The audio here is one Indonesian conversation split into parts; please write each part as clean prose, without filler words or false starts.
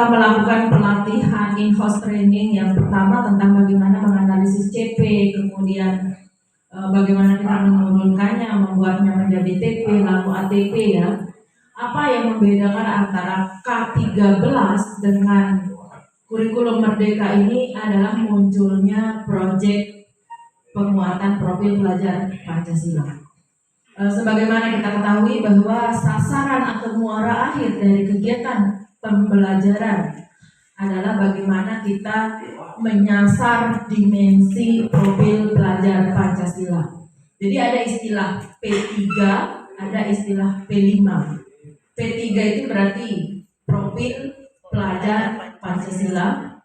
telah melakukan pelatihan in-house training yang pertama tentang bagaimana menganalisis CP, kemudian bagaimana kita menurunkannya, membuatnya menjadi TP, lalu ATP ya. Apa yang membedakan antara K13 dengan kurikulum Merdeka ini adalah munculnya proyek penguatan profil pelajar Pancasila. Sebagaimana kita ketahui bahwa sasaran atau muara akhir dari kegiatan pembelajaran adalah bagaimana kita menyasar dimensi profil pelajar Pancasila. Jadi ada istilah P3, ada istilah P5. P3 itu berarti profil pelajar Pancasila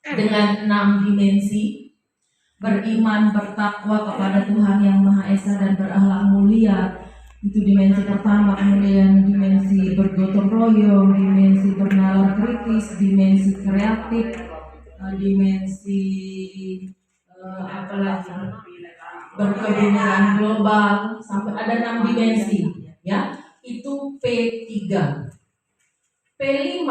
dengan 6 dimensi: beriman, bertakwa kepada Tuhan Yang Maha Esa dan berakhlak mulia, itu dimensi pertama. Kemudian dimensi bergotong royong, dimensi bernalar kritis, dimensi kreatif, dimensi berkebenaran global, sampai ada 6 dimensi ya. Itu P3. P5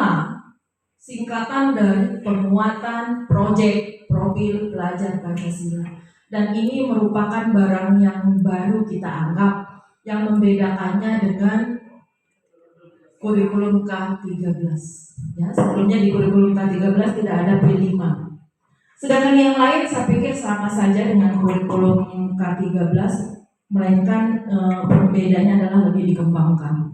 singkatan dari penguatan proyek profil pelajar Pancasila, dan ini merupakan barang yang baru kita anggap, yang membedakannya dengan kurikulum K13 ya. Sebelumnya di kurikulum K13 tidak ada P5. Sedangkan yang lain saya pikir sama saja dengan kurikulum K13, melainkan perbedaannya adalah lebih dikembangkan.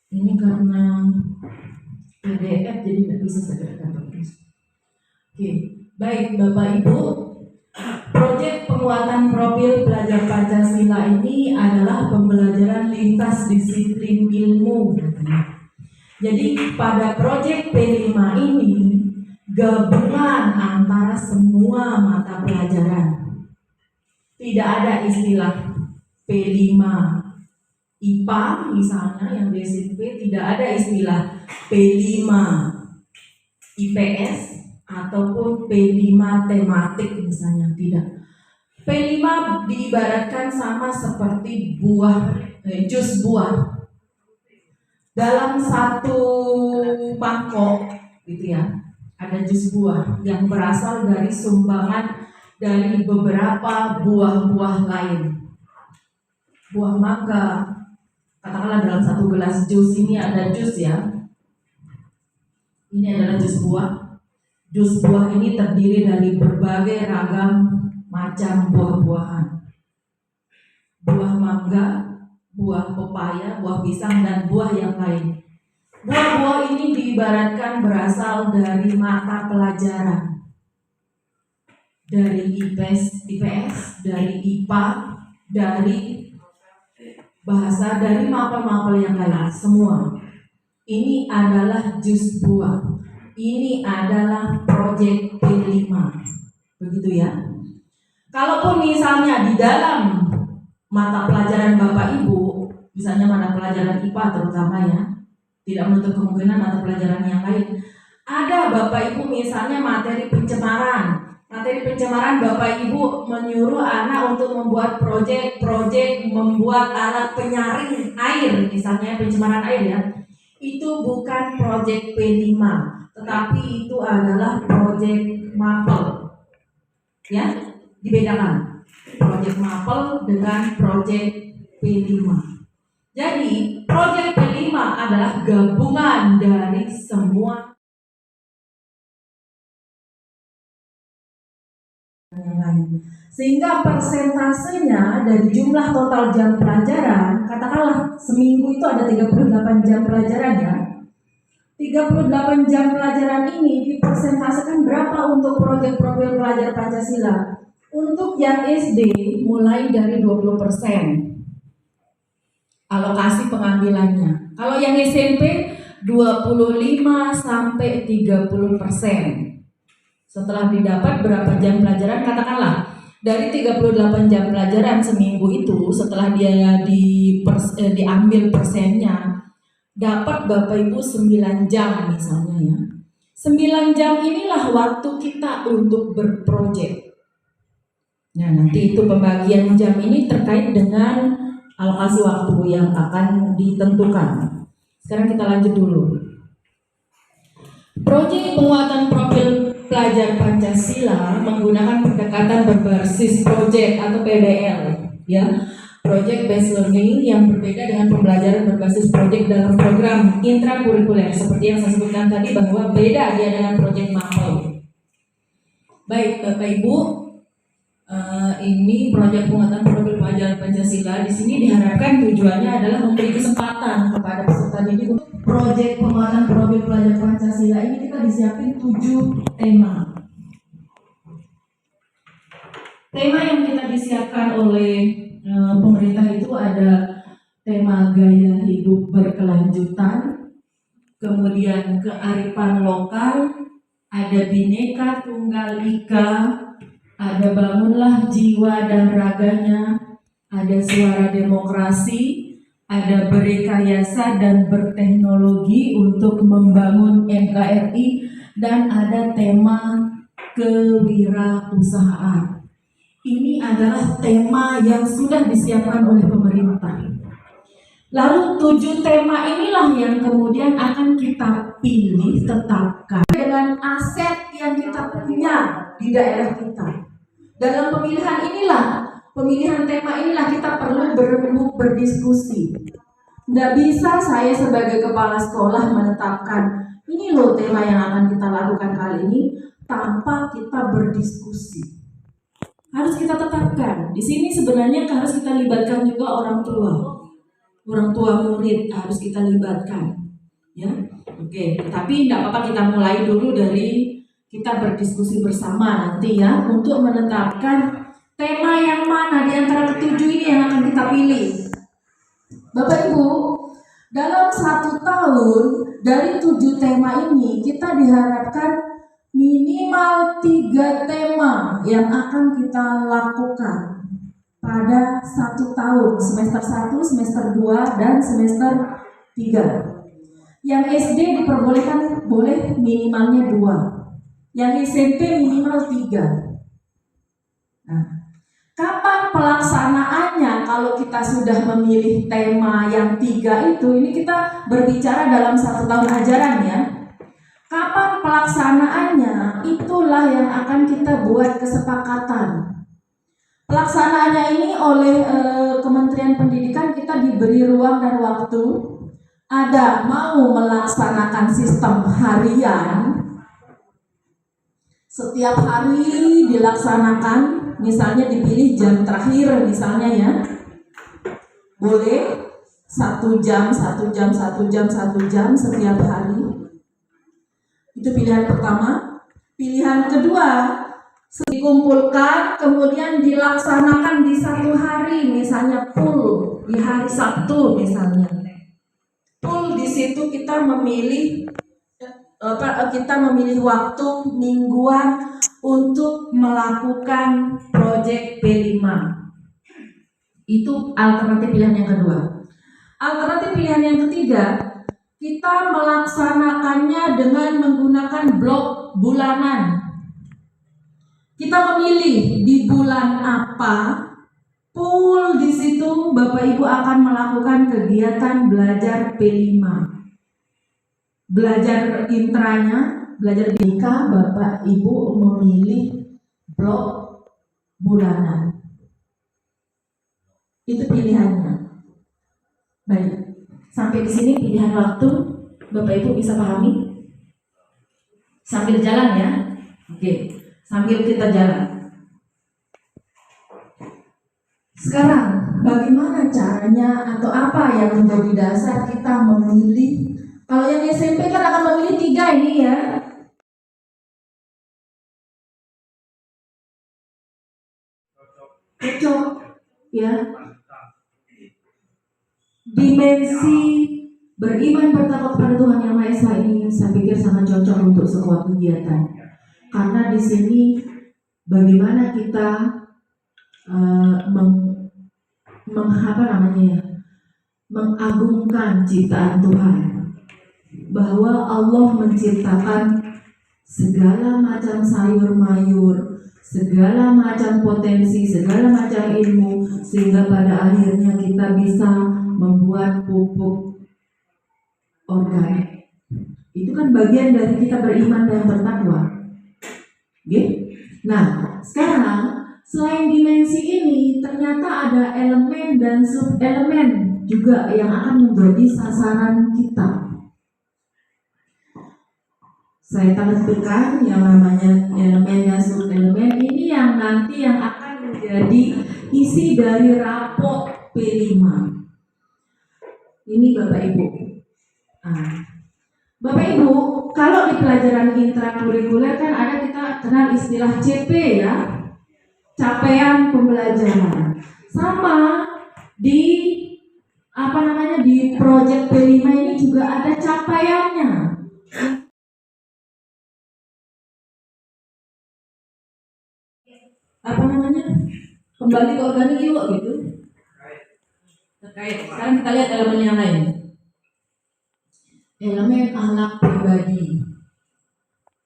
Ini karena PDF jadi tidak bisa segera dapat. Oke, baik Bapak Ibu, proyek penguatan profil pelajar Pancasila ini adalah pembelajaran lintas disiplin ilmu. Jadi pada proyek P5 ini gabungan antara semua mata pelajaran. Tidak ada istilah P5 IPA misalnya yang di SMP, tidak ada istilah P5 IPS ataupun P5 tematik misalnya, tidak. P5 diibaratkan sama seperti jus buah. Dalam satu mangkok gitu ya, ada jus buah yang berasal dari sumbangan dari beberapa buah-buah lain. Buah mangga, katakanlah dalam satu gelas jus ini ada jus ya. Ini adalah jus buah. Jus buah ini terdiri dari berbagai ragam macam buah-buahan. Buah mangga, buah pepaya, buah pisang, dan buah yang lain. Buah-buah ini diibaratkan berasal dari mata pelajaran, dari IPS, dari IPA, dari bahasa, dari mapel-mapel yang lain, semua. Ini adalah jus buah. Ini adalah proyek P5. Begitu ya. Kalaupun misalnya di dalam mata pelajaran Bapak Ibu, misalnya mata pelajaran IPA terutama ya, tidak menutup kemungkinan mata pelajaran yang lain, ada Bapak Ibu misalnya materi pencemaran. Materi pencemaran, Bapak Ibu menyuruh anak untuk membuat proyek membuat alat penyaring air, misalnya pencemaran air ya. Itu bukan proyek P5, tetapi itu adalah proyek mapel. Ya, dibedakan. Proyek mapel dengan proyek P5. Jadi, proyek P5 adalah gabungan dari semua yang lain. Sehingga persentasenya dari jumlah total jam pelajaran, katakanlah seminggu itu ada 38 jam pelajaran ya. 38 jam pelajaran ini dipersentasekan berapa untuk proyek profil pelajar Pancasila? Untuk yang SD mulai dari 20% alokasi pengambilannya. Kalau yang SMP 25 sampai 30%. Setelah didapat berapa jam pelajaran, katakanlah dari 38 jam pelajaran seminggu itu, setelah dia diambil persennya, dapat Bapak Ibu 9 jam misalnya ya. 9 jam inilah waktu kita untuk berproyek. Nah, nanti itu pembagian jam ini terkait dengan alokasi waktu yang akan ditentukan. Sekarang kita lanjut dulu. Proyek penguatan profil pelajar Pancasila menggunakan pendekatan berbasis proyek atau PBL, ya. Project based learning yang berbeda dengan pembelajaran berbasis proyek dalam program intrakurikuler seperti yang saya sebutkan tadi, bahwa beda dia dengan proyek mapel. Baik Bapak Ibu, ini proyek penguatan profil pelajar Pancasila. Di sini diharapkan tujuannya adalah memberi kesempatan kepada peserta didik untuk proyek penguatan profil pelajar Pancasila ini. Kita disiapin 7 tema. Tema yang kita disiapkan oleh pemerintah itu ada tema gaya hidup berkelanjutan, kemudian kearifan lokal, ada Bhinneka Tunggal Ika, ada bangunlah jiwa dan raganya, ada suara demokrasi, ada berekayasa dan berteknologi untuk membangun NKRI, dan ada tema kewirausahaan. Ini adalah tema yang sudah disiapkan oleh pemerintah. Lalu 7 tema inilah yang kemudian akan kita pilih, tetapkan dengan aset yang kita punya di daerah kita. Dalam pemilihan tema inilah kita perlu berembuk, berdiskusi. Tidak bisa saya sebagai kepala sekolah menetapkan ini loh tema yang akan kita lakukan kali ini tanpa kita berdiskusi. Harus kita tetapkan. Di sini sebenarnya harus kita libatkan juga orang tua murid harus kita libatkan, ya. Oke, tapi tidak apa-apa, kita mulai dulu dari kita berdiskusi bersama nanti ya, untuk menetapkan tema yang mana di antara ketujuh ini yang akan kita pilih. Bapak Ibu, dalam 1 tahun dari 7 tema ini kita diharapkan minimal 3 tema yang akan kita lakukan pada 1 tahun, semester 1, semester 2, dan semester 3. Yang SD diperbolehkan boleh minimalnya 2, yang SMP minimal 3. Nah, kapan pelaksanaannya kalau kita sudah memilih tema yang 3 itu? Ini kita berbicara dalam 1 tahun ajaran ya. Kapan pelaksanaannya? Itulah yang akan kita buat kesepakatan. Pelaksanaannya ini oleh Kementerian Pendidikan kita diberi ruang dan waktu. Ada mau melaksanakan sistem harian, setiap hari dilaksanakan, misalnya dipilih jam terakhir misalnya ya, boleh 1 jam setiap hari. Itu pilihan pertama. Pilihan kedua, dikumpulkan kemudian dilaksanakan di 1 hari, misalnya full di hari Sabtu misalnya. Full di situ kita memilih waktu mingguan untuk melakukan proyek P5. Itu alternatif pilihan yang kedua. Alternatif pilihan yang ketiga, kita melaksanakannya dengan menggunakan blok bulanan. Kita memilih di bulan apa, full di situ Bapak Ibu akan melakukan kegiatan belajar P5. Belajar intranya, belajar BK, Bapak Ibu memilih blok bulanan. Itu pilihannya. Baik. Sampai di sini pilihan waktu Bapak Ibu bisa pahami? Sambil jalan ya. Oke, sambil kita jalan. Sekarang bagaimana caranya atau apa yang menjadi dasar kita memilih? Kalau yang SMP kan akan memilih 3 ini ya. Cocok ya. Dimensi beriman bertakwa kepada Tuhan Yang Maha Esa ini saya pikir sangat cocok untuk sebuah kegiatan. Karena di sini bagaimana kita mengagungkan ciptaan Tuhan, bahwa Allah menciptakan segala macam sayur mayur, segala macam potensi, segala macam ilmu, sehingga pada akhirnya kita bisa membuat pupuk organik. Itu kan bagian dari kita beriman dan bertakwa. Nah, sekarang selain dimensi ini, ternyata ada elemen dan sub-elemen juga yang akan menjadi sasaran kita. Saya tekankan yang namanya elemen dan sub-elemen ini yang nanti yang akan menjadi isi dari rapot P5. Ini Bapak Ibu. Bapak Ibu, kalau di pelajaran intrakurikuler kan ada kita kenal istilah CP ya, capaian pembelajaran. Sama di di proyek P5 ini juga ada capaiannya. Kembali ke organik yuk gitu. Terkait. Sekarang kita lihat elemen yang lain. Elemen akhlak pribadi.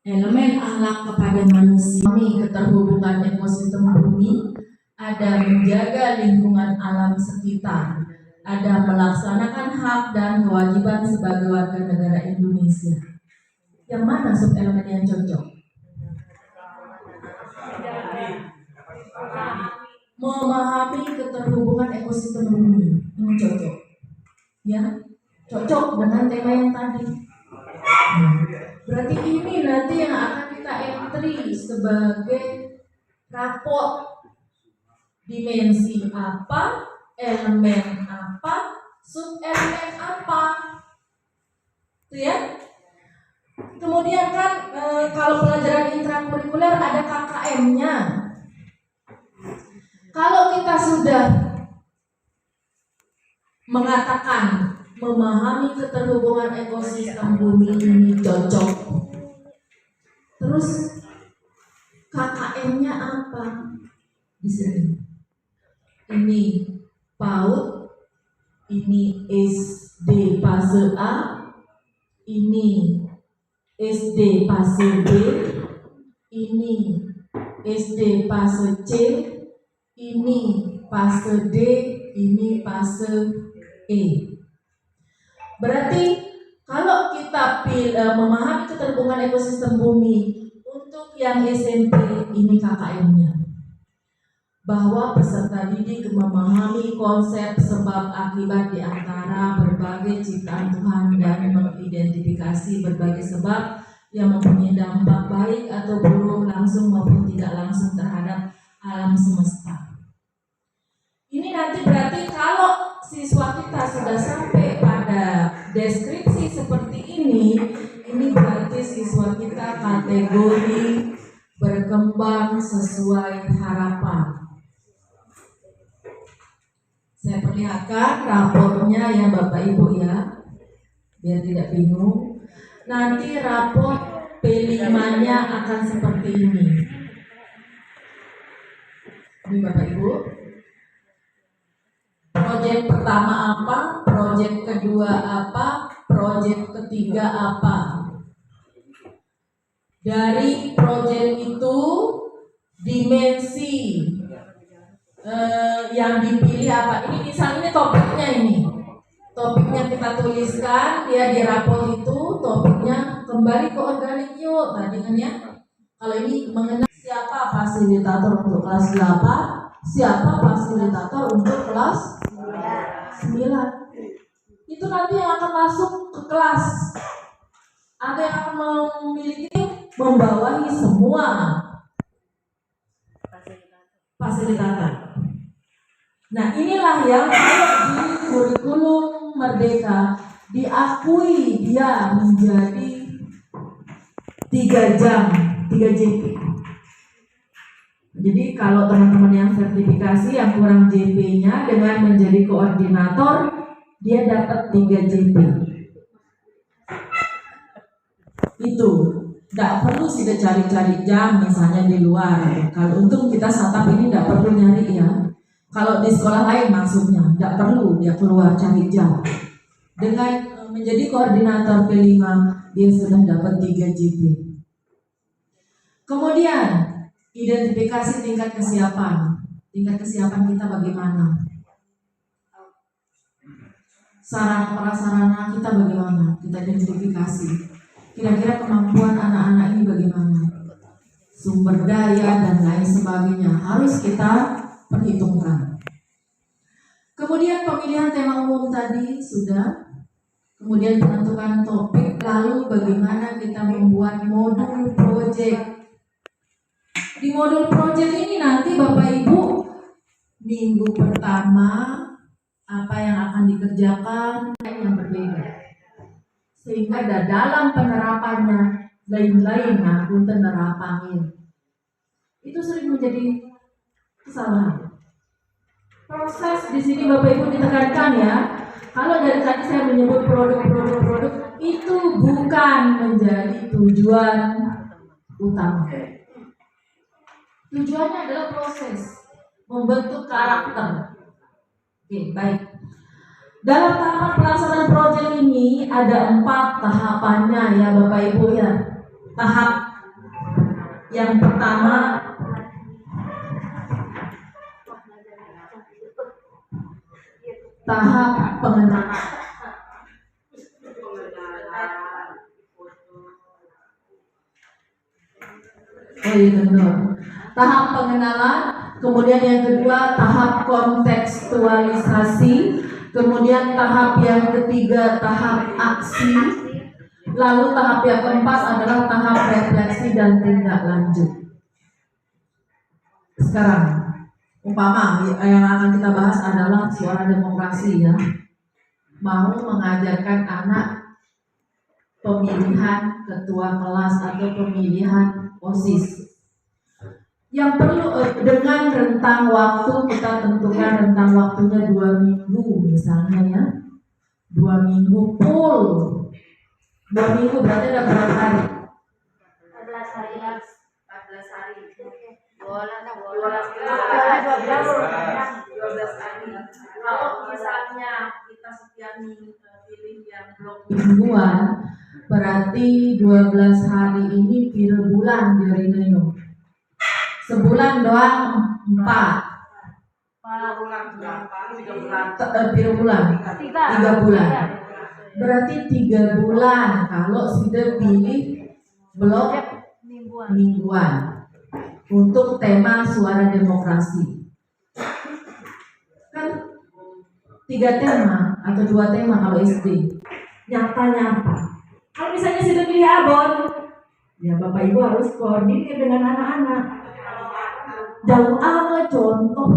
Elemen akhlak kepada manusia. Keterhubungan ekosistem bumi, ada menjaga lingkungan alam sekitar, ada melaksanakan hak dan kewajiban sebagai warga negara Indonesia. Yang mana sub-elemen yang cocok? Memahami keterhubungan ekosistem bumi, ini cocok, ya, cocok dengan tema yang tadi. Berarti ini nanti yang akan kita entry sebagai raport dimensi apa, elemen apa, sub-elemen apa, itu ya. Kemudian kan kalau pelajaran intrakurikuler ada KKM-nya. Kalau kita sudah mengatakan memahami keterhubungan ekosistem bumi ini cocok, terus KKM-nya apa? Di sini. Ini PAUD, ini SD fase A, ini SD fase B, ini SD fase C, ini fase D, ini fase E. Berarti kalau kita memahami keterhubungan ekosistem bumi untuk yang SMP, ini KKM-nya. Bahwa peserta didik memahami konsep sebab akibat di antara berbagai ciptaan Tuhan dan mengidentifikasi berbagai sebab yang mempunyai dampak baik atau buruk langsung maupun tidak langsung terhadap alam semesta. Ini nanti berarti kalau siswa kita sudah sampai pada deskripsi seperti ini berarti siswa kita kategori berkembang sesuai harapan. Saya perlihatkan raportnya ya Bapak Ibu ya, biar tidak bingung. Nanti raport P5-nya akan seperti ini. Ini Bapak Ibu. Proyek pertama apa, proyek kedua apa, proyek ketiga apa. Dari proyek itu dimensi yang dipilih apa. Ini misalnya topiknya ini. Topiknya kita tuliskan, dia di rapor itu topiknya kembali ke organik yuk. Tadi kan ya. Kalau ini mengenai siapa fasilitator untuk kelas 8, siapa fasilitator untuk kelas 9. Itu nanti yang akan masuk ke kelas. Ada yang akan memiliki membawahi semua fasilitator. Nah inilah yang di kurikulum Merdeka diakui dia menjadi 3 jam, 3 JP. Jadi kalau teman-teman yang sertifikasi yang kurang JP-nya dengan menjadi koordinator, dia dapat 3 JP. Itu tidak perlu sudah cari-cari jam misalnya di luar. Kalau untung kita satap ini tidak perlu nyari ya. Kalau di sekolah lain maksudnya tidak perlu dia keluar cari jam. Dengan menjadi koordinator P5 dia sudah dapat 3 JP. Kemudian Identifikasi tingkat kesiapan. Tingkat kesiapan kita bagaimana? Sarana prasarana kita bagaimana? Kita identifikasi. Kira-kira kemampuan anak-anak ini bagaimana? Sumber daya dan lain sebagainya harus kita perhitungkan. Kemudian pemilihan tema umum tadi sudah. Kemudian penentukan topik. Lalu bagaimana kita membuat modul project. Di modul project ini nanti Bapak Ibu minggu pertama apa yang akan dikerjakan yang berbeda. Sehingga dalam penerapannya lain-lain aku penerapannya. Itu sering menjadi kesalahan. Proses di sini Bapak Ibu ditekankan ya. Kalau dari tadi saya menyebut produk itu bukan menjadi tujuan utama. Tujuannya adalah proses membentuk karakter. Oke, baik. Dalam tahapan pelaksanaan proyek ini ada 4 tahapannya ya Bapak Ibu ya. Tahap yang pertama tahap pengenalan. Oh iya benar. Tahap pengenalan, kemudian yang kedua tahap kontekstualisasi, kemudian tahap yang ketiga tahap aksi, lalu tahap yang keempat adalah tahap refleksi dan tindak lanjut. Sekarang umpama yang akan kita bahas adalah suara demokrasi ya. Mau mengajarkan anak pemilihan ketua kelas atau pemilihan OSIS. Yang perlu dengan rentang waktu kita tentukan rentang waktunya 2 minggu misalnya ya. 2 minggu full. 2 minggu berarti ada berapa hari? 14 hari. 14 hari. 12 hari. Kalau misalnya kita setiap minggu pilih yang blok mingguan, berarti 12 hari ini per bulan dari Nino. Sebulan doang 4. bulan berapa? 3 bulan. Per bulan 3 bulan. Berarti 3 bulan kalau sudah pilih blok mingguan untuk tema suara demokrasi. Kan 3 tema atau 2 tema kalau SD. Nyatanya apa? Kalau misalnya sudah pilih abon, ya Bapak Ibu harus koordinir dengan anak-anak. Jauh amat contoh.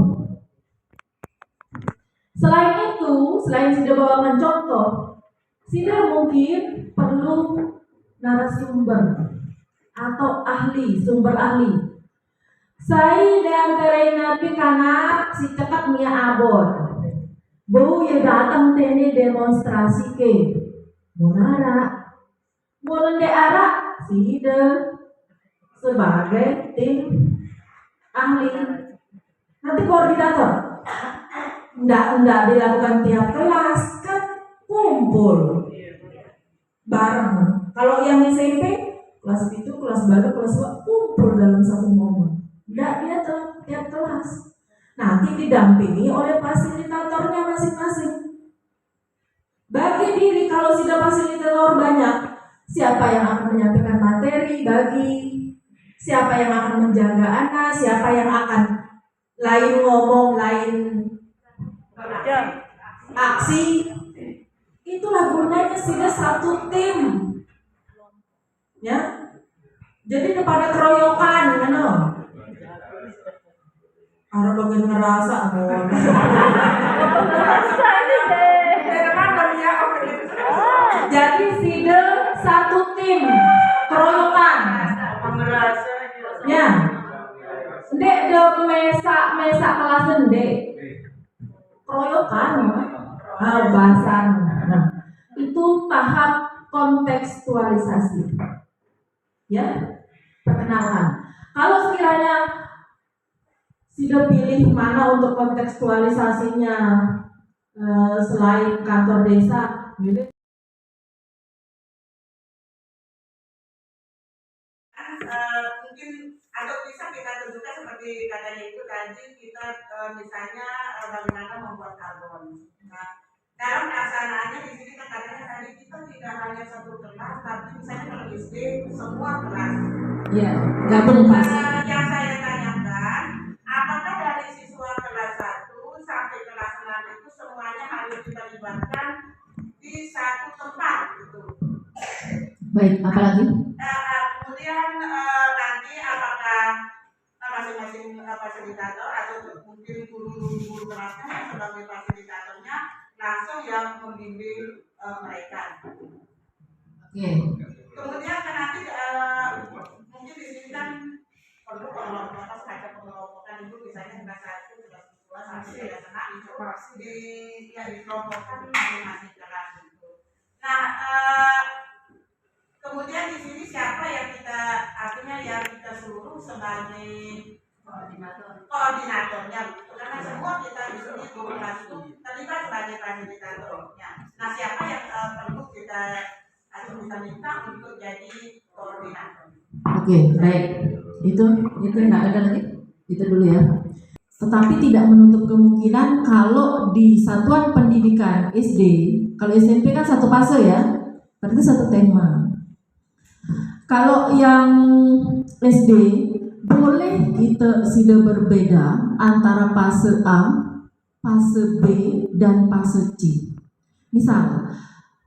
Selain itu, selain sudah bawakan contoh, sudah mungkin perlu narasumber atau ahli, sumber ahli. Saya diantarai nabi karena si cekap mia abon. Bu ya datang tene demonstrasi ke Monara. Mulai arah sudah sebagai tim ahli. Nanti koordinator. Enggak dilakukan tiap kelas kan kumpul bareng. Kalau yang SMP kelas itu kelas baru kelas 2 kumpul dalam satu momen. Enggak dia tiap kelas. Nanti didampingi oleh fasilitatornya masing-masing. Bagi diri kalau sudah fasilitator banyak, siapa yang akan menyampaikan materi bagi, siapa yang akan menjaga anak, siapa yang akan lain ngomong, lain aksi. Itulah gunanya sudah satu tim. Ya. Jadi kepada keroyokan, kan? Harus bagian ngerasa Jadi sudah satu tim keroyokan. Ya. Ndek de mesa kelas ndek. Keroyokan, bahasan. Nah, itu tahap kontekstualisasi. Ya, perkenalan. Kalau sekiranya sudah pilih mana untuk kontekstualisasinya selain kantor desa, milih mungkin atau bisa kita seperti katanya itu tadi kita misalnya bagaimana membuat karbon. Nah, dalam pelaksanaannya di sini kan katanya tadi kita tidak hanya satu kelas, tapi misalnya kalau SD semua kelas. Ya, gabung Pak. Yang saya tanyakan, apakah dari siswa kelas 1 sampai kelas 6 itu semuanya harus kita libatkan di satu tempat gitu. Baik, apa lagi? Kemudian nanti apakah masing-masing fasilitator atau mungkin guru kelasnya yang sebagai fasilitatornya langsung yang membimbing mereka. Oke. Kemudian kan nanti mungkin di sini kan perlu pengelompokan semacam pengelompokan itu misalnya kelas 1, kelas 2 sampai kelas 6 itu dikelompokkan masing-masing kelas itu. Nah, kemudian di sini siapa yang kita artinya yang kita suruh sebagai koordinatornya gitu. Karena semua kita di sini guru kelas itu terlibat sebagai fasilitatornya. Nah, siapa yang perlu kita atau kita minta untuk jadi koordinator? Oke, baik. Itu enggak ada lagi. Itu dulu ya. Tetapi tidak menutup kemungkinan kalau di satuan pendidikan SD, kalau SMP kan satu fase ya, berarti satu tema. Kalau yang SD boleh kita sudah berbeda antara fase A, fase B, dan fase C. Misal,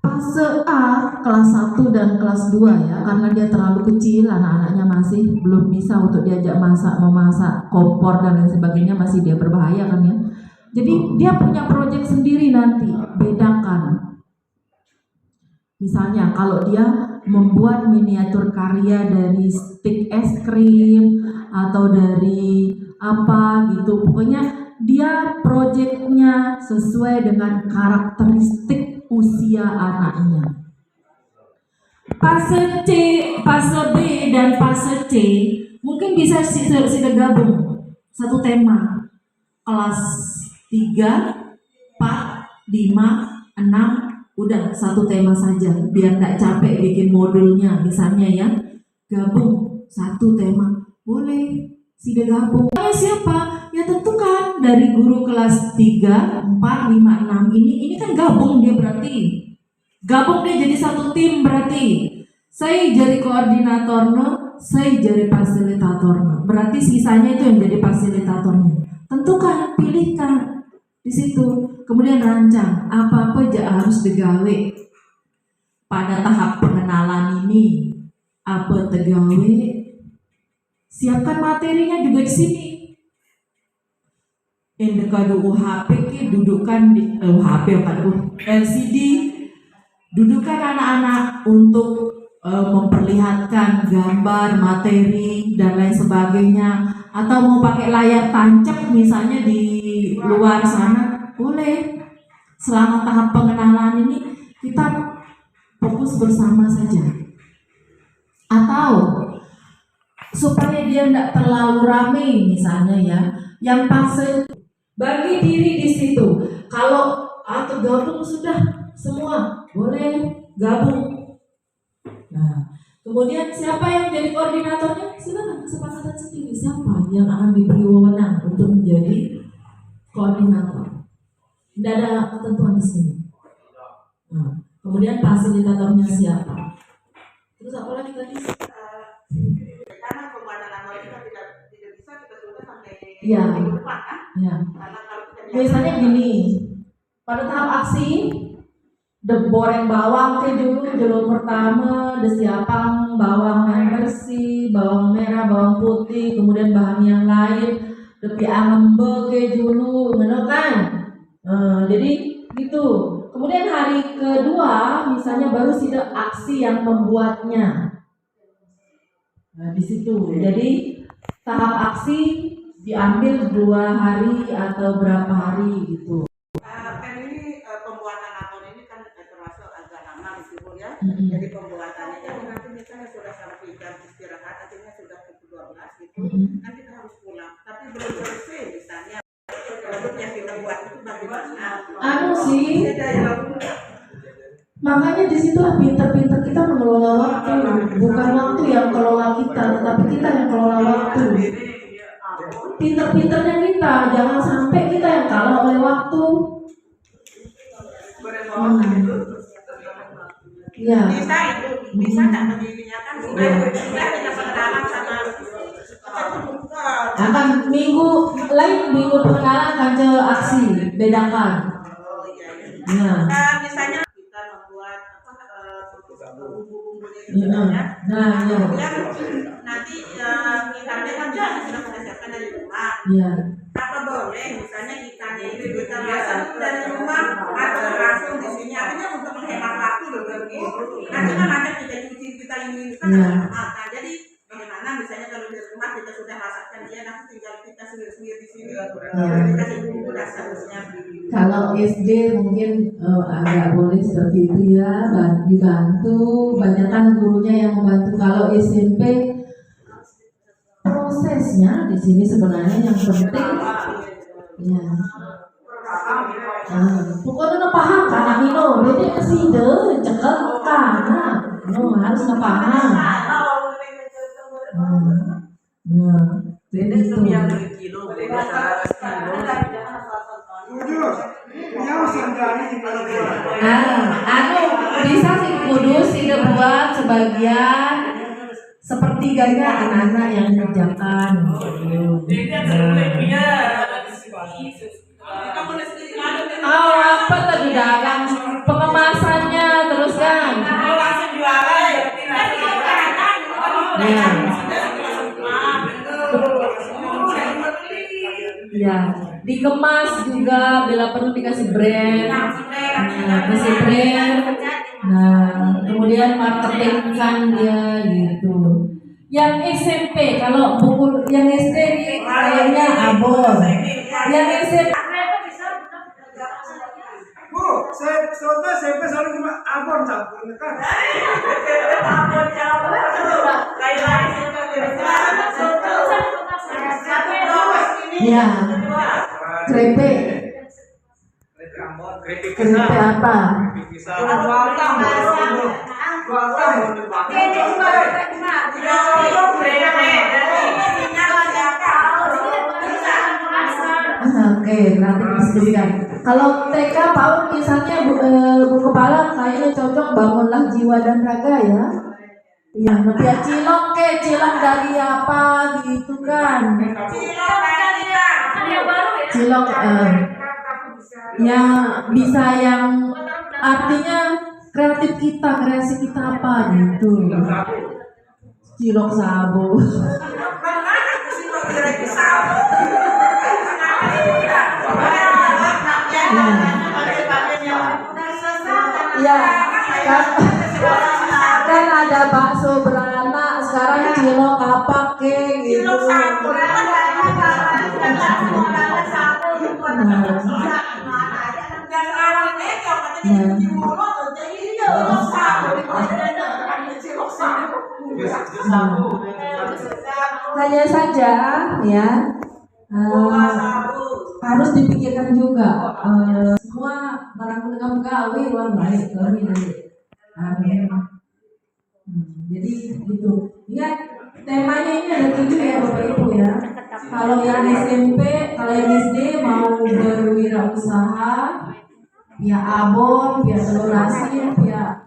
fase A kelas 1 dan kelas 2 ya, karena dia terlalu kecil, anak-anaknya masih belum bisa untuk diajak memasak kompor dan lain sebagainya, masih dia berbahaya kan ya. Jadi dia punya proyek sendiri nanti, bedakan. Misalnya kalau dia membuat miniatur karya dari stik es krim atau dari apa gitu, pokoknya dia proyeknya sesuai dengan karakteristik usia anaknya. Fase C, fase B, dan fase C mungkin bisa sudah gabung satu tema, kelas 3, 4, 5, 6, udah satu tema saja biar nggak capek bikin modulnya misalnya ya, gabung satu tema boleh sudah gabung. Siapa ya, tentukan dari guru kelas 3, 4, 5, 6 ini kan gabung dia, berarti gabung dia jadi satu tim, berarti saya jadi koordinatornya, saya jadi fasilitatornya, berarti sisanya itu yang jadi fasilitatornya. Tentukan, pilihkan di situ. Kemudian rancang apa-apa harus digawe pada tahap pengenalan ini, apa tegawe, siapkan materinya juga di sini. Indikadu UHP ki dudukan di UHP LCD, dudukan anak-anak untuk memperlihatkan gambar, materi dan lain sebagainya, atau mau pakai layar tancap misalnya di luar sana boleh. Selama tahap pengenalan ini kita fokus bersama saja. Atau supaya dia tidak terlalu ramai misalnya ya, yang fase bagi diri di situ. Kalau atau gabung sudah semua boleh gabung. Nah, kemudian siapa yang jadi koordinatornya? Silakan kesepakatan sendiri siapa yang akan diberi wewenang untuk menjadi koordinator. Tidak ada ketentuan di sini. Nah, kemudian fasilitatornya siapa? Terus apa lagi tadi? Karena pembuatan awal kita tidak bisa kita tunda sampai minggu depan kan? Ya. Karena kalau kita Biasanya gini, pada tahap aksi, goreng bawang ke dulu pertama, desiapang bawang yang bersih, bawang merah, bawang putih, kemudian bahan yang lain, lebih angembe ke dulu, kan? Jadi gitu. Kemudian hari kedua misalnya baru sudah aksi yang membuatnya. Nah, di situ. Jadi tahap aksi diambil 2 hari atau berapa hari gitu. Kan ini pembuatan akun ini kan termasuk agak lama meskipun ya. Jadi pembuatannya jadi nanti misalnya sudah sampai jam istirahat, artinya sudah pukul 12 gitu. Kan kita harus pulang. Tapi belum selesai misalnya. Produk yang kita buat itu bagaimana? Sih. Makanya di situ pintar-pintar kita mengelola waktu, bukan waktu yang kelola kita, tetapi kita yang kelola waktu. Pinter-pinternya kita, jangan sampai kita yang kalah oleh waktu. Ya. Bisa itu, bisa nggak berdirinya kan? Sudah punya pengalaman sama Akan minggu lain minggu pengenalan akan ke aksi bedakan. Oh iya, iya. Nah, Misalnya kita membuat bumbu-bumbunya itu iya. ya. Nah, ya. Kemudian nanti ikannya kan juga sudah kita siapkan dari rumah. Iya. Apa boleh misalnya ikannya itu kita masak dari rumah atau langsung di sini? Artinya untuk menghemat waktu loh begitu. Nanti kan ada kita cuci kita ini kan Iya. nah, jadi bagaimana misalnya kalau di rumah kita sudah masakkan dia nanti tinggal kita sendiri di sini kita kasih bumbu dan seterusnya. Kalau SD mungkin agak boleh seperti itu ya, dibantu, banyak kan gurunya yang membantu. Kalau SMP prosesnya di sini sebenarnya yang penting ya. Pokoknya na paham karena ini beda sih deh, cekel karena harus na paham. Nah, Beda begitu. sama yang dari kilo, beda sama kilo. Bisa sih kudus tidak buat sebagian sepertiganya anak-anak yang kerjakan. Oh, apa tadi dalam pengemasannya terus kan? Ya. Ya, dikemas juga bila perlu dikasih brand. Nah, kasih brand. Nah, kemudian marketingkan dia gitu. Yang SMP kalau buku yang SD ini kayaknya abon. Yang SMP Bu, saya selalu cuma abon campur kan? ya krepe. Krepe apa? Oke, nanti diskusikan. Kalau TK PAUD misalnya Bu Kepala kayaknya cocok bangunlah jiwa dan raga ya. Iya, nanti ya cilok dari apa gitu kan? Cilok yang bisa yang artinya kreatif kita, kreasi kita apa gitu. Cilok sabu. Ya, kan ada bakso beranak, sekarang cilok apa ke gitu. Hanya saja ya harus dipikirkan juga semua barang penegak gawe luar baik kami nanti. Amin. Jadi gitu. Ingat temanya ini ada 7 ya Bapak Ibu ya. Kalau yang SMP, kalau yang SD mau berwirausaha, via abon, via telur asin, via